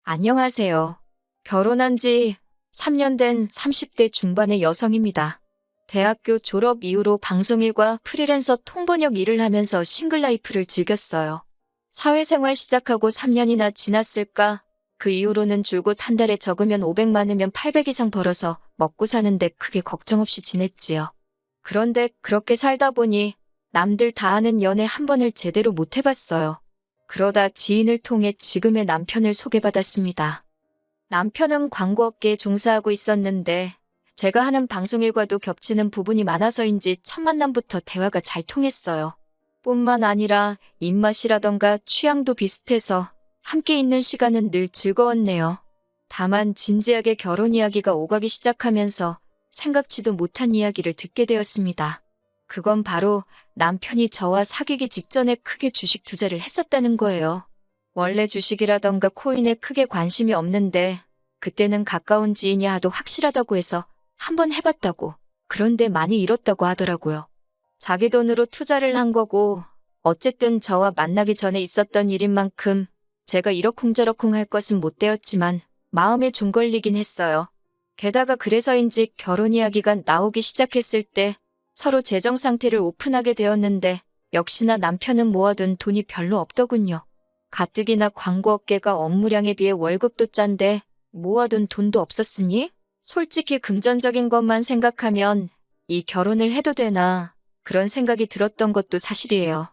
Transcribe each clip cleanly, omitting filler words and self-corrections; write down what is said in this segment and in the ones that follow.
안녕하세요. 결혼한 지 3년 된 30대 중반의 여성입니다. 대학교 졸업 이후로 방송일과 프리랜서 통번역 일을 하면서 싱글 라이프를 즐겼어요. 사회생활 시작하고 3년이나 지났을까? 그 이후로는 줄곧 한 달에 적으면 500 많으면 800 이상 벌어서 먹고 사는데 크게 걱정 없이 지냈지요. 그런데 그렇게 살다 보니 남들 다 하는 연애 한 번을 제대로 못 해봤어요. 그러다 지인을 통해 지금의 남편을 소개받았습니다. 남편은 광고업계에 종사하고 있었는데 제가 하는 방송일과도 겹치는 부분이 많아서인지 첫 만남부터 대화가 잘 통했어요. 뿐만 아니라 입맛이라던가 취향도 비슷해서 함께 있는 시간은 늘 즐거웠네요. 다만 진지하게 결혼 이야기가 오가기 시작하면서 생각지도 못한 이야기를 듣게 되었습니다. 그건 바로 남편이 저와 사귀기 직전에 크게 주식 투자를 했었다는 거예요. 원래 주식이라던가 코인에 크게 관심이 없는데 그때는 가까운 지인이 하도 확실하다고 해서 한번 해봤다고. 그런데 많이 잃었다고 하더라고요. 자기 돈으로 투자를 한 거고 어쨌든 저와 만나기 전에 있었던 일인 만큼 제가 이러쿵저러쿵 할 것은 못 되었지만 마음에 좀 걸리긴 했어요. 게다가 그래서인지 결혼 이야기가 나오기 시작했을 때 서로 재정 상태를 오픈하게 되었는데 역시나 남편은 모아둔 돈이 별로 없더군요. 가뜩이나 광고업계가 업무량에 비해 월급도 짠데 모아둔 돈도 없었으니 솔직히 금전적인 것만 생각하면 이 결혼을 해도 되나 그런 생각이 들었던 것도 사실이에요.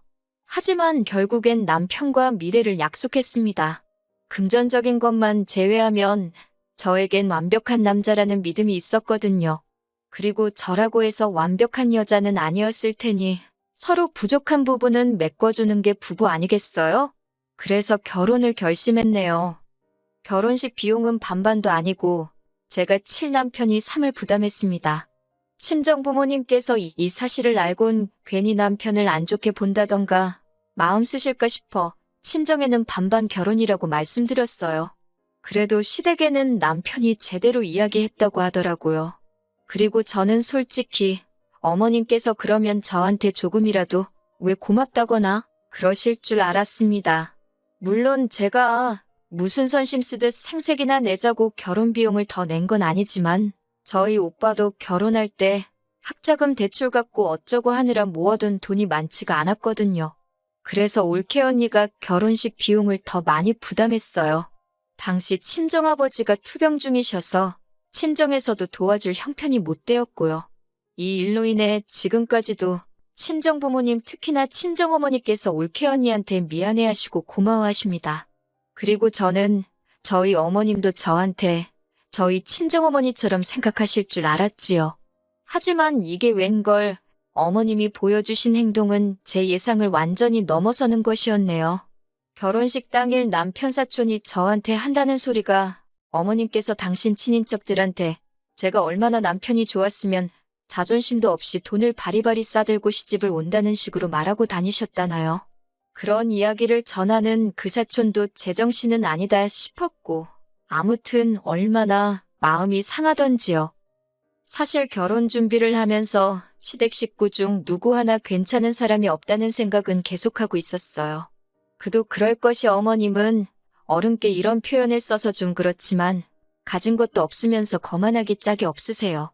하지만 결국엔 남편과 미래를 약속했습니다. 금전적인 것만 제외하면 저에겐 완벽한 남자라는 믿음이 있었거든요. 그리고 저라고 해서 완벽한 여자는 아니었을 테니 서로 부족한 부분은 메꿔주는 게 부부 아니겠어요? 그래서 결혼을 결심했네요. 결혼식 비용은 반반도 아니고 제가 칠남편이 3을 부담했습니다. 친정 부모님께서 이 사실을 알곤 괜히 남편을 안 좋게 본다던가 마음 쓰실까 싶어 친정에는 반반 결혼이라고 말씀드렸어요. 그래도 시댁에는 남편이 제대로 이야기했다고 하더라고요. 그리고 저는 솔직히 어머님께서 그러면 저한테 조금이라도 왜 고맙다거나 그러실 줄 알았습니다. 물론 제가 무슨 선심 쓰듯 생색이나 내자고 결혼 비용을 더 낸 건 아니지만 저희 오빠도 결혼할 때 학자금 대출 받고 어쩌고 하느라 모아둔 돈이 많지가 않았거든요. 그래서 올케 언니가 결혼식 비용을 더 많이 부담했어요. 당시 친정아버지가 투병 중이셔서 친정에서도 도와줄 형편이 못 되었고요. 이 일로 인해 지금까지도 친정부모님 특히나 친정어머니께서 올케 언니한테 미안해하시고 고마워하십니다. 그리고 저는 저희 어머님도 저한테 저희 친정어머니처럼 생각하실 줄 알았지요. 하지만 이게 웬걸 어머님이 보여주신 행동은 제 예상을 완전히 넘어서는 것이었네요. 결혼식 당일 남편 사촌이 저한테 한다는 소리가 어머님께서 당신 친인척들한테 제가 얼마나 남편이 좋았으면 자존심도 없이 돈을 바리바리 싸들고 시집을 온다는 식으로 말하고 다니셨다나요. 그런 이야기를 전하는 그 사촌도 제정신은 아니다 싶었고 아무튼 얼마나 마음이 상하던지요. 사실 결혼 준비를 하면서 시댁 식구 중 누구 하나 괜찮은 사람이 없다는 생각은 계속하고 있었어요. 그도 그럴 것이 어머님은 어른께 이런 표현을 써서 좀 그렇지만 가진 것도 없으면서 거만하기 짝이 없으세요.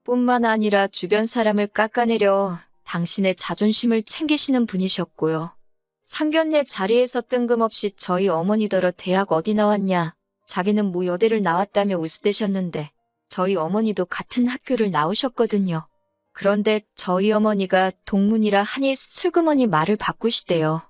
뿐만 아니라 주변 사람을 깎아내려 당신의 자존심을 챙기시는 분이셨고요. 상견례 자리에서 뜬금없이 저희 어머니더러 대학 어디 나왔냐, 자기는 뭐 여대를 나왔다며 우스대셨는데 저희 어머니도 같은 학교를 나오셨거든요. 그런데 저희 어머니가 동문이라 하니 슬그머니 말을 바꾸시대요.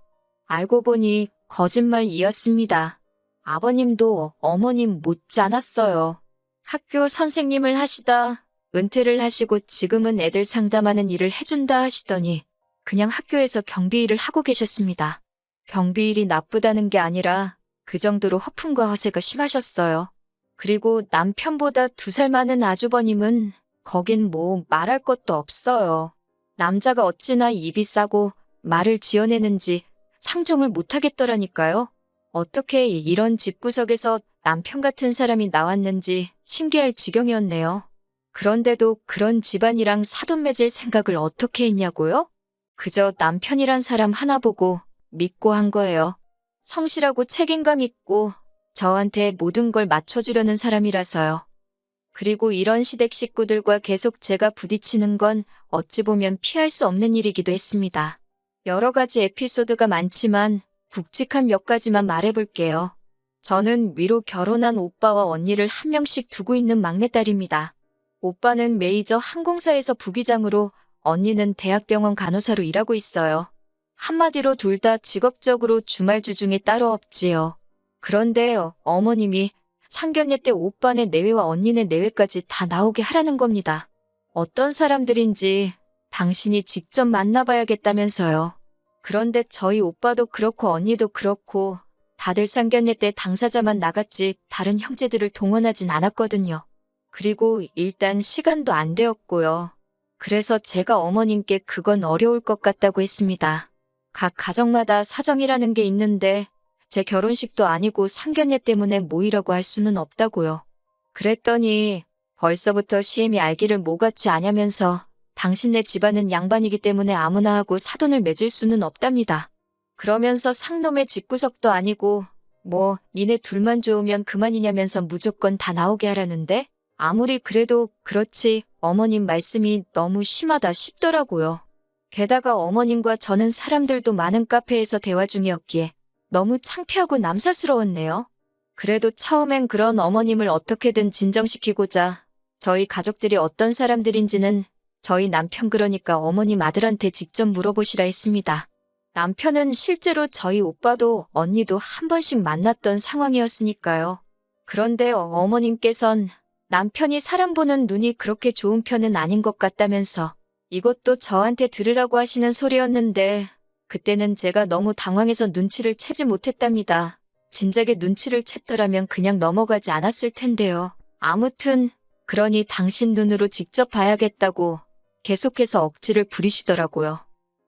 알고 보니 거짓말이었습니다. 아버님도 어머님 못지 않았어요. 학교 선생님을 하시다 은퇴를 하시고 지금은 애들 상담하는 일을 해준다 하시더니 그냥 학교에서 경비 일을 하고 계셨습니다. 경비 일이 나쁘다는 게 아니라 그 정도로 허풍과 허세가 심하셨어요. 그리고 남편보다 2살 많은 아주버님은 거긴 뭐 말할 것도 없어요. 남자가 어찌나 입이 싸고 말을 지어내는지 상종을 못하겠더라니까요. 어떻게 이런 집구석에서 남편 같은 사람이 나왔는지 신기할 지경이었네요. 그런데도 그런 집안이랑 사돈 맺을 생각을 어떻게 했냐고요? 그저 남편이란 사람 하나 보고 믿고 한 거예요. 성실하고 책임감 있고 저한테 모든 걸 맞춰주려는 사람이라서요. 그리고 이런 시댁 식구들과 계속 제가 부딪히는 건 어찌 보면 피할 수 없는 일이기도 했습니다. 여러 가지 에피소드가 많지만 굵직한 몇 가지만 말해볼게요. 저는 위로 결혼한 오빠와 언니를 한 명씩 두고 있는 막내딸입니다. 오빠는 메이저 항공사에서 부기장으로, 언니는 대학병원 간호사로 일하고 있어요. 한마디로 둘 다 직업적으로 주말주 중에 따로 없지요. 그런데 어머님이 상견례 때 오빠네 내외와 언니네 내외까지 다 나오게 하라는 겁니다. 어떤 사람들인지 당신이 직접 만나봐야겠다면서요. 그런데 저희 오빠도 그렇고 언니도 그렇고 다들 상견례 때 당사자만 나갔지 다른 형제들을 동원하진 않았거든요. 그리고 일단 시간도 안 되었고요. 그래서 제가 어머님께 그건 어려울 것 같다고 했습니다. 각 가정마다 사정이라는 게 있는데 제 결혼식도 아니고 상견례 때문에 모이라고 할 수는 없다고요. 그랬더니 벌써부터 시엠이 알기를 뭐같이 아냐면서 당신네 집안은 양반이기 때문에 아무나 하고 사돈을 맺을 수는 없답니다. 그러면서 상놈의 집구석도 아니고 뭐 니네 둘만 좋으면 그만이냐면서 무조건 다 나오게 하라는데 아무리 그래도 그렇지 어머님 말씀이 너무 심하다 싶더라고요. 게다가 어머님과 저는 사람들도 많은 카페에서 대화 중이었기에 너무 창피하고 남사스러웠네요. 그래도 처음엔 그런 어머님을 어떻게든 진정시키고자 저희 가족들이 어떤 사람들인지는 저희 남편 그러니까 어머님 아들한테 직접 물어보시라 했습니다. 남편은 실제로 저희 오빠도 언니도 한 번씩 만났던 상황이었으니까요. 그런데 어머님께선 남편이 사람 보는 눈이 그렇게 좋은 편은 아닌 것 같다면서 이것도 저한테 들으라고 하시는 소리였는데 그때는 제가 너무 당황해서 눈치를 채지 못했답니다. 진작에 눈치를 챘더라면 그냥 넘어가지 않았을 텐데요. 아무튼 그러니 당신 눈으로 직접 봐야겠다고 계속해서 억지를 부리시더라고요.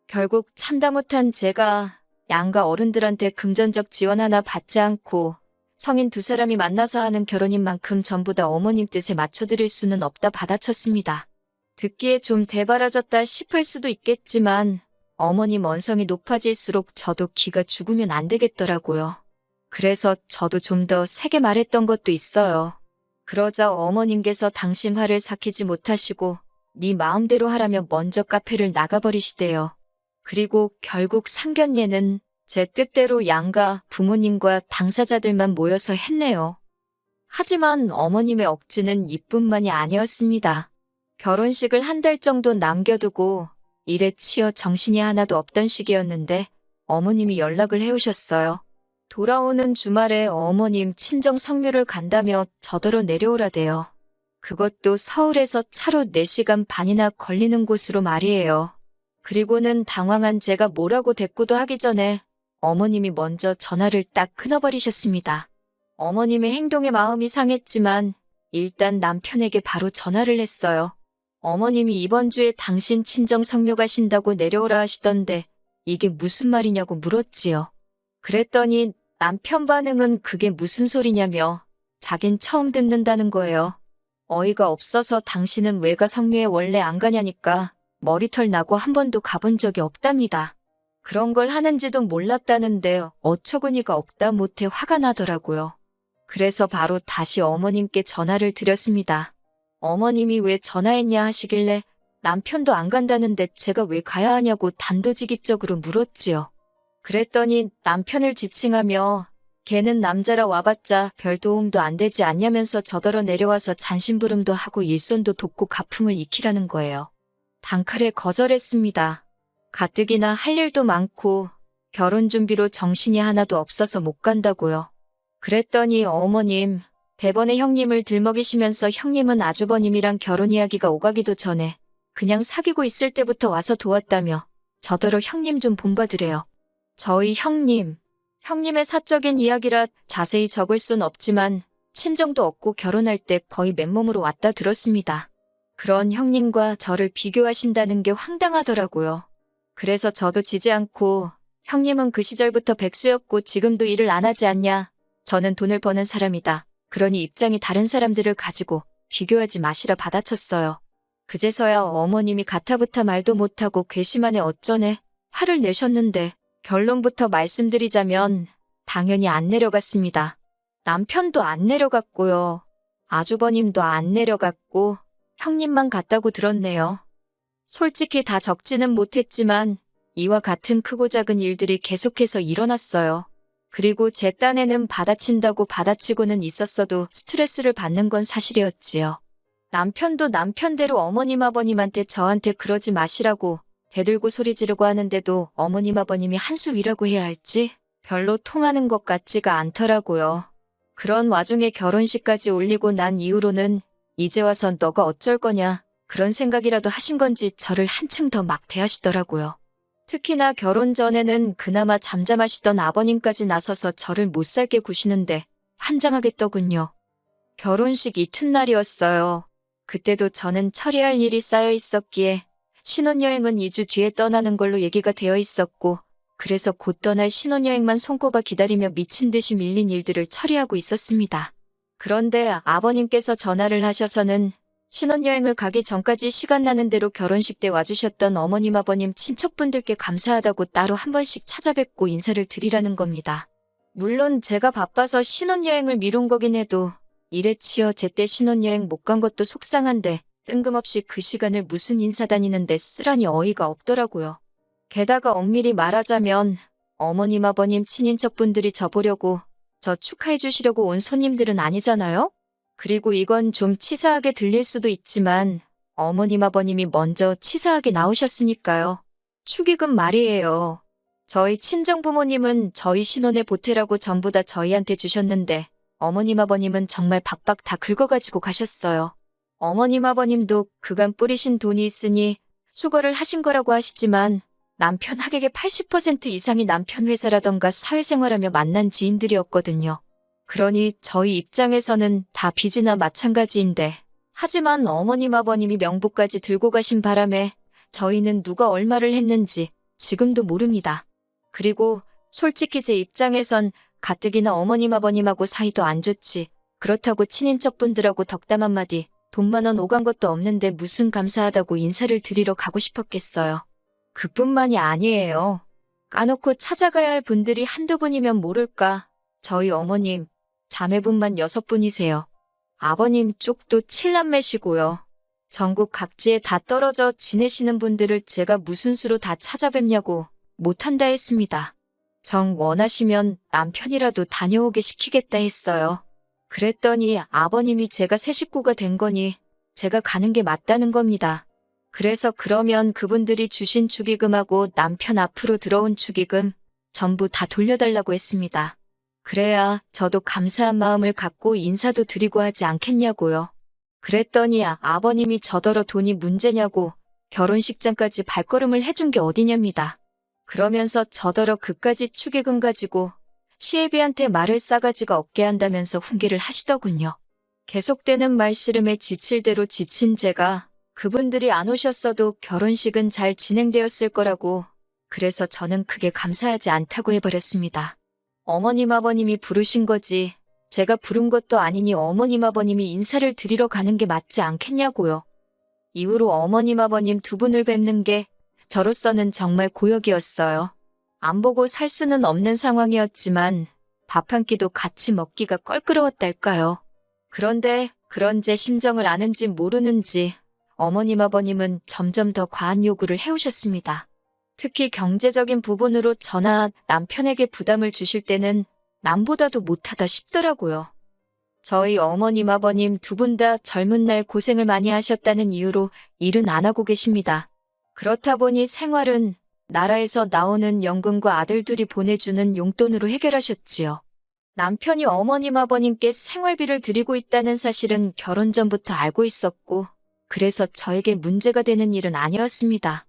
결국 참다 못한 제가 양가 어른들한테 금전적 지원 하나 받지 않고 성인 두 사람이 만나서 하는 결혼인 만큼 전부 다 어머님 뜻에 맞춰드릴 수는 없다 받아쳤습니다. 듣기에 좀 대바라졌다 싶을 수도 있겠지만 어머님 언성이 높아질수록 저도 기가 죽으면 안 되겠더라고요. 그래서 저도 좀 더 세게 말했던 것도 있어요. 그러자 어머님께서 당신 화를 삭히지 못하시고 네 마음대로 하라며 먼저 카페를 나가버리시대요. 그리고 결국 상견례는 제 뜻대로 양가 부모님과 당사자들만 모여서 했네요. 하지만 어머님의 억지는 이뿐만이 아니었습니다. 결혼식을 한 달 정도 남겨두고 일에 치여 정신이 하나도 없던 시기였는데 어머님이 연락을 해오셨어요. 돌아오는 주말에 어머님 친정 성묘를 간다며 저더러 내려오라대요. 그것도 서울에서 차로 4시간 반이나 걸리는 곳으로 말이에요. 그리고는 당황한 제가 뭐라고 대꾸도 하기 전에 어머님이 먼저 전화를 딱 끊어버리셨습니다. 어머님의 행동에 마음이 상했지만 일단 남편에게 바로 전화를 했어요. 어머님이 이번 주에 당신 친정 성묘 가신다고 내려오라 하시던데 이게 무슨 말이냐고 물었지요. 그랬더니 남편 반응은 그게 무슨 소리냐며 자긴 처음 듣는다는 거예요. 어이가 없어서 당신은 외가 성묘에 원래 안 가냐니까 머리털 나고 한 번도 가본 적이 없답니다. 그런 걸 하는지도 몰랐다는데 어처구니가 없다 못해 화가 나더라고요. 그래서 바로 다시 어머님께 전화를 드렸습니다. 어머님이 왜 전화했냐 하시길래 남편도 안 간다는데 제가 왜 가야 하냐고 단도직입적으로 물었지요. 그랬더니 남편을 지칭하며 걔는 남자라 와봤자 별 도움도 안 되지 않냐면서 저더러 내려와서 잔심부름도 하고 일손도 돕고 가풍을 익히라는 거예요. 단칼에 거절했습니다. 가뜩이나 할 일도 많고 결혼 준비로 정신이 하나도 없어서 못 간다고요. 그랬더니 어머님, 대번에 형님을 들먹이시면서 형님은 아주버님이랑 결혼 이야기가 오가기도 전에 그냥 사귀고 있을 때부터 와서 도왔다며 저더러 형님 좀 본받으래요. 저희 형님의 사적인 이야기라 자세히 적을 순 없지만 친정도 없고 결혼할 때 거의 맨몸으로 왔다 들었습니다. 그런 형님과 저를 비교하신다는 게 황당하더라고요. 그래서 저도 지지 않고 형님은 그 시절부터 백수였고 지금도 일을 안 하지 않냐. 저는 돈을 버는 사람이다. 그러니 입장이 다른 사람들을 가지고 비교하지 마시라 받아쳤어요. 그제서야 어머님이 가타부타 말도 못하고 괘씸하네 어쩌네 화를 내셨는데 결론부터 말씀드리자면 당연히 안 내려갔습니다. 남편도 안 내려갔고요. 아주버님도 안 내려갔고 형님만 갔다고 들었네요. 솔직히 다 적지는 못했지만 이와 같은 크고 작은 일들이 계속해서 일어났어요. 그리고 제 딴에는 받아친다고 받아치고는 있었어도 스트레스를 받는 건 사실이었지요. 남편도 남편대로 어머님 아버님한테 저한테 그러지 마시라고 대들고 소리 지르고 하는데도 어머님 아버님이 한 수 위라고 해야 할지 별로 통하는 것 같지가 않더라고요. 그런 와중에 결혼식까지 올리고 난 이후로는 이제 와서 너가 어쩔 거냐 그런 생각이라도 하신 건지 저를 한층 더 막대하시더라고요. 특히나 결혼 전에는 그나마 잠잠하시던 아버님까지 나서서 저를 못살게 구시는데 환장하겠더군요. 결혼식 이튿날이었어요. 그때도 저는 처리할 일이 쌓여 있었기에 신혼여행은 2주 뒤에 떠나는 걸로 얘기가 되어 있었고 그래서 곧 떠날 신혼여행만 손꼽아 기다리며 미친 듯이 밀린 일들을 처리하고 있었습니다. 그런데 아버님께서 전화를 하셔서는 신혼여행을 가기 전까지 시간 나는 대로 결혼식 때 와주셨던 어머님 아버님 친척분들께 감사하다고 따로 한 번씩 찾아뵙고 인사를 드리라는 겁니다. 물론 제가 바빠서 신혼여행을 미룬 거긴 해도 일에 치여 제때 신혼여행 못 간 것도 속상한데 뜬금없이 그 시간을 무슨 인사 다니는데 쓰라니 어이가 없더라고요. 게다가 엄밀히 말하자면 어머님 아버님 친인척분들이 저 보려고 저 축하해 주시려고 온 손님들은 아니잖아요? 그리고 이건 좀 치사하게 들릴 수도 있지만 어머님 아버님이 먼저 치사하게 나오셨으니까요. 축의금 말이에요. 저희 친정부모님은 저희 신혼의 보태라고 전부 다 저희한테 주셨는데 어머님 아버님은 정말 박박 다 긁어가지고 가셨어요. 어머님 아버님도 그간 뿌리신 돈이 있으니 수거를 하신 거라고 하시지만 남편 하객의 80% 이상이 남편 회사라던가 사회생활하며 만난 지인들이었거든요. 그러니 저희 입장에서는 다 빚이나 마찬가지인데 하지만 어머님 아버님이 명부까지 들고 가신 바람에 저희는 누가 얼마를 했는지 지금도 모릅니다. 그리고 솔직히 제 입장에선 가뜩이나 어머님 아버님하고 사이도 안 좋지. 그렇다고 친인척분들하고 덕담 한마디 돈 10,000원 오간 것도 없는데 무슨 감사하다고 인사를 드리러 가고 싶었겠어요. 그뿐만이 아니에요. 까놓고 찾아가야 할 분들이 한두 분이면 모를까. 저희 어머님, 자매분만 6분이세요. 아버님 쪽도 7남매시고요. 전국 각지에 다 떨어져 지내시는 분들을 제가 무슨 수로 다 찾아뵙냐고 못한다 했습니다. 정 원하시면 남편이라도 다녀오게 시키겠다 했어요. 그랬더니 아버님이 제가 새 식구가 된 거니 제가 가는 게 맞다는 겁니다. 그래서 그러면 그분들이 주신 축의금하고 남편 앞으로 들어온 축의금 전부 다 돌려달라고 했습니다. 그래야 저도 감사한 마음을 갖고 인사도 드리고 하지 않겠냐고요. 그랬더니 아버님이 저더러 돈이 문제냐고 결혼식장까지 발걸음을 해준 게 어디냐입니다. 그러면서 저더러 그까지 축의금 가지고 시애비한테 말을 싸가지가 없게 한다면서 훈계를 하시더군요. 계속되는 말씨름에 지칠 대로 지친 제가 그분들이 안 오셨어도 결혼식은 잘 진행되었을 거라고 그래서 저는 크게 감사하지 않다고 해버렸습니다. 어머님 아버님이 부르신 거지 제가 부른 것도 아니니 어머님 아버님이 인사를 드리러 가는 게 맞지 않겠냐고요. 이후로 어머님 아버님 두 분을 뵙는 게 저로서는 정말 고역이었어요. 안 보고 살 수는 없는 상황이었지만 밥 한 끼도 같이 먹기가 껄끄러웠달까요. 그런데 그런 제 심정을 아는지 모르는지 어머님 아버님은 점점 더 과한 요구를 해오셨습니다. 특히 경제적인 부분으로 저나 남편에게 부담을 주실 때는 남보다도 못하다 싶더라고요. 저희 어머님 아버님 두 분 다 젊은 날 고생을 많이 하셨다는 이유로 일은 안 하고 계십니다. 그렇다 보니 생활은 나라에서 나오는 연금과 아들들이 보내주는 용돈으로 해결하셨지요. 남편이 어머님 아버님께 생활비를 드리고 있다는 사실은 결혼 전부터 알고 있었고 그래서 저에게 문제가 되는 일은 아니었습니다.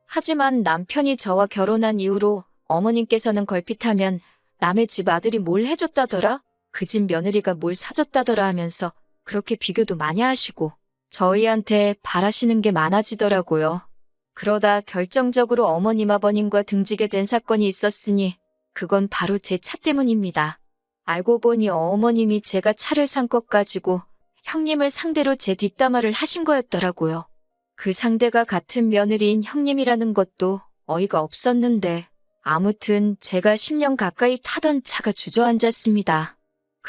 하지만 남편이 저와 결혼한 이후로 어머님께서는 걸핏하면 남의 집 아들이 뭘 해줬다더라? 그 집 며느리가 뭘 사줬다더라 하면서 그렇게 비교도 많이 하시고 저희한테 바라시는 게 많아지더라고요. 그러다 결정적으로 어머님 아버님과 등지게 된 사건이 있었으니 그건 바로 제 차 때문입니다. 알고 보니 어머님이 제가 차를 산 것 가지고 형님을 상대로 제 뒷담화를 하신 거였더라고요. 그 상대가 같은 며느리인 형님이라는 것도 어이가 없었는데 아무튼 제가 10년 가까이 타던 차가 주저앉았습니다.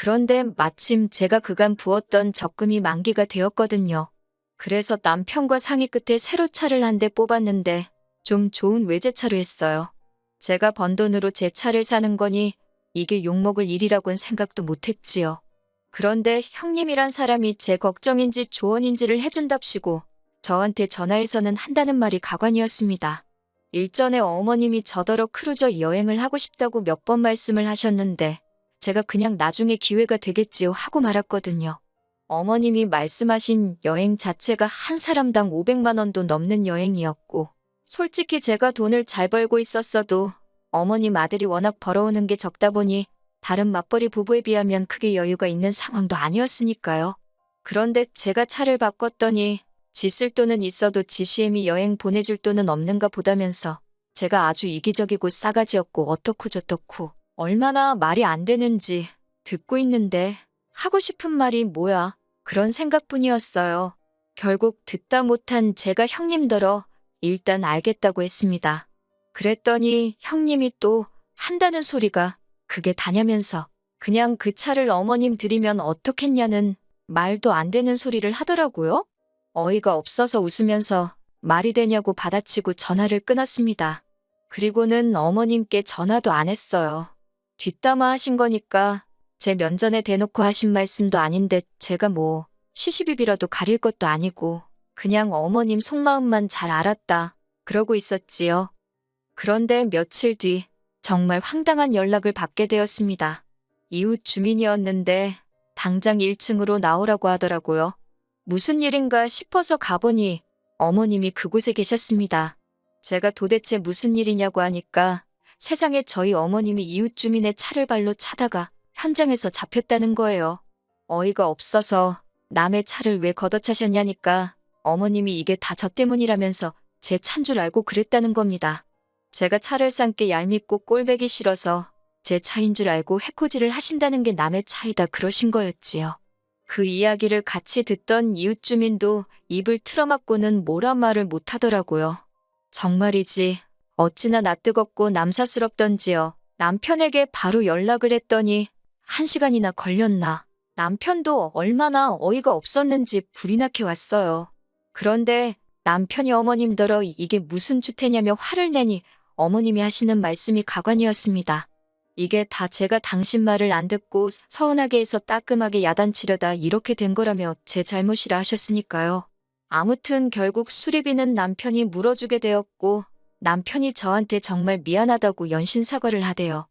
그런데 마침 제가 그간 부었던 적금이 만기가 되었거든요. 그래서 남편과 상의 끝에 새로 차를 한 대 뽑았는데 좀 좋은 외제차로 했어요. 제가 번 돈으로 제 차를 사는 거니 이게 욕먹을 일이라고는 생각도 못했지요. 그런데 형님이란 사람이 제 걱정인지 조언인지를 해준답시고 저한테 전화해서는 한다는 말이 가관이었습니다. 일전에 어머님이 저더러 크루저 여행을 하고 싶다고 몇 번 말씀을 하셨는데 제가 그냥 나중에 기회가 되겠지요 하고 말았거든요. 어머님이 말씀하신 여행 자체가 한 사람당 500만 원도 넘는 여행이었고 솔직히 제가 돈을 잘 벌고 있었어도 어머님 아들이 워낙 벌어오는 게 적다 보니 다른 맞벌이 부부에 비하면 크게 여유가 있는 상황도 아니었으니까요. 그런데 제가 차를 바꿨더니 지 쓸 돈은 있어도 지시엠이 여행 보내줄 돈은 없는가 보다면서 제가 아주 이기적이고 싸가지없고 어떻고 저떻고 얼마나 말이 안 되는지 듣고 있는데 하고 싶은 말이 뭐야 그런 생각뿐이었어요. 결국 듣다 못한 제가 형님더러 일단 알겠다고 했습니다. 그랬더니 형님이 또 한다는 소리가 그게 다냐면서 그냥 그 차를 어머님 드리면 어떻겠냐는 말도 안 되는 소리를 하더라고요. 어이가 없어서 웃으면서 말이 되냐고 받아치고 전화를 끊었습니다. 그리고는 어머님께 전화도 안 했어요. 뒷담화 하신 거니까 제 면전에 대놓고 하신 말씀도 아닌데 제가 뭐 시시비비라도 가릴 것도 아니고 그냥 어머님 속마음만 잘 알았다 그러고 있었지요. 그런데 며칠 뒤 정말 황당한 연락을 받게 되었습니다. 이웃 주민이었는데 당장 1층으로 나오라고 하더라고요. 무슨 일인가 싶어서 가보니 어머님이 그곳에 계셨습니다. 제가 도대체 무슨 일이냐고 하니까 세상에 저희 어머님이 이웃 주민의 차를 발로 차다가 현장에서 잡혔다는 거예요. 어이가 없어서 남의 차를 왜 걷어차셨냐니까 어머님이 이게 다 저 때문이라면서 제 차인 줄 알고 그랬다는 겁니다. 제가 차를 싼 게 얄밉고 꼴배기 싫어서 제 차인 줄 알고 해코지를 하신다는 게 남의 차이다 그러신 거였지요. 그 이야기를 같이 듣던 이웃 주민도 입을 틀어막고는 뭐라 말을 못하더라고요. 정말이지 어찌나 낯뜨겁고 남사스럽던지요. 남편에게 바로 연락을 했더니 1시간이나 걸렸나. 남편도 얼마나 어이가 없었는지 불이 나게 왔어요. 그런데 남편이 어머님더러 이게 무슨 주태냐며 화를 내니 어머님이 하시는 말씀이 가관이었습니다. 이게 다 제가 당신 말을 안 듣고 서운하게 해서 따끔하게 야단치려다 이렇게 된 거라며 제 잘못이라 하셨으니까요. 아무튼 결국 수리비는 남편이 물어주게 되었고 남편이 저한테 정말 미안하다고 연신 사과를 하대요.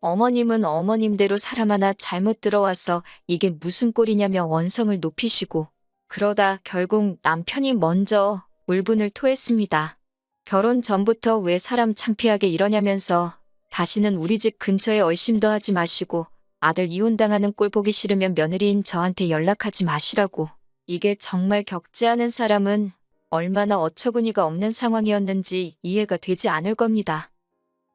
어머님은 어머님대로 사람 하나 잘못 들어와서 이게 무슨 꼴이냐며 원성을 높이시고 그러다 결국 남편이 먼저 울분을 토했습니다. 결혼 전부터 왜 사람 창피하게 이러냐면서 다시는 우리 집 근처에 얼씬도 하지 마시고 아들 이혼당하는 꼴 보기 싫으면 며느리인 저한테 연락하지 마시라고. 이게 정말 겪지 않은 사람은 얼마나 어처구니가 없는 상황이었는지 이해가 되지 않을 겁니다.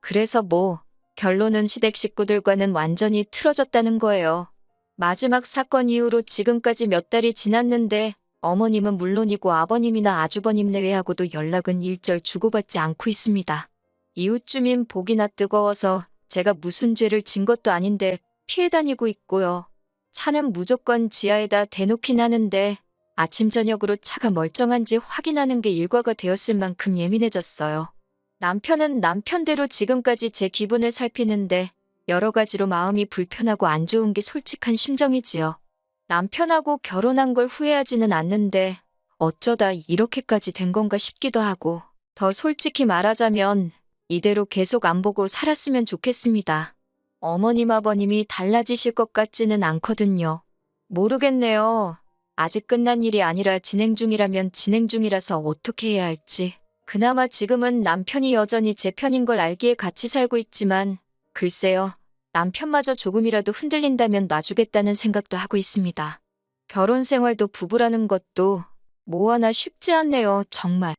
그래서 뭐 결론은 시댁 식구들과는 완전히 틀어졌다는 거예요. 마지막 사건 이후로 지금까지 몇 달이 지났는데 어머님은 물론이고 아버님이나 아주버님 내외하고도 연락은 일절 주고받지 않고 있습니다. 이웃 주민 보기나 뜨거워서 제가 무슨 죄를 진 것도 아닌데 피해 다니고 있고요. 차는 무조건 지하에다 대놓긴 하는데 아침 저녁으로 차가 멀쩡한지 확인하는 게 일과가 되었을 만큼 예민해졌어요. 남편은 남편대로 지금까지 제 기분을 살피는데 여러 가지로 마음이 불편하고 안 좋은 게 솔직한 심정이지요. 남편하고 결혼한 걸 후회하지는 않는데 어쩌다 이렇게까지 된 건가 싶기도 하고 더 솔직히 말하자면 이대로 계속 안 보고 살았으면 좋겠습니다. 어머님 아버님이 달라지실 것 같지는 않거든요. 모르겠네요. 아직 끝난 일이 아니라 진행 중이라면 진행 중이라서 어떻게 해야 할지. 그나마 지금은 남편이 여전히 제 편인 걸 알기에 같이 살고 있지만 글쎄요. 남편마저 조금이라도 흔들린다면 놔주겠다는 생각도 하고 있습니다. 결혼 생활도 부부라는 것도 뭐 하나 쉽지 않네요, 정말.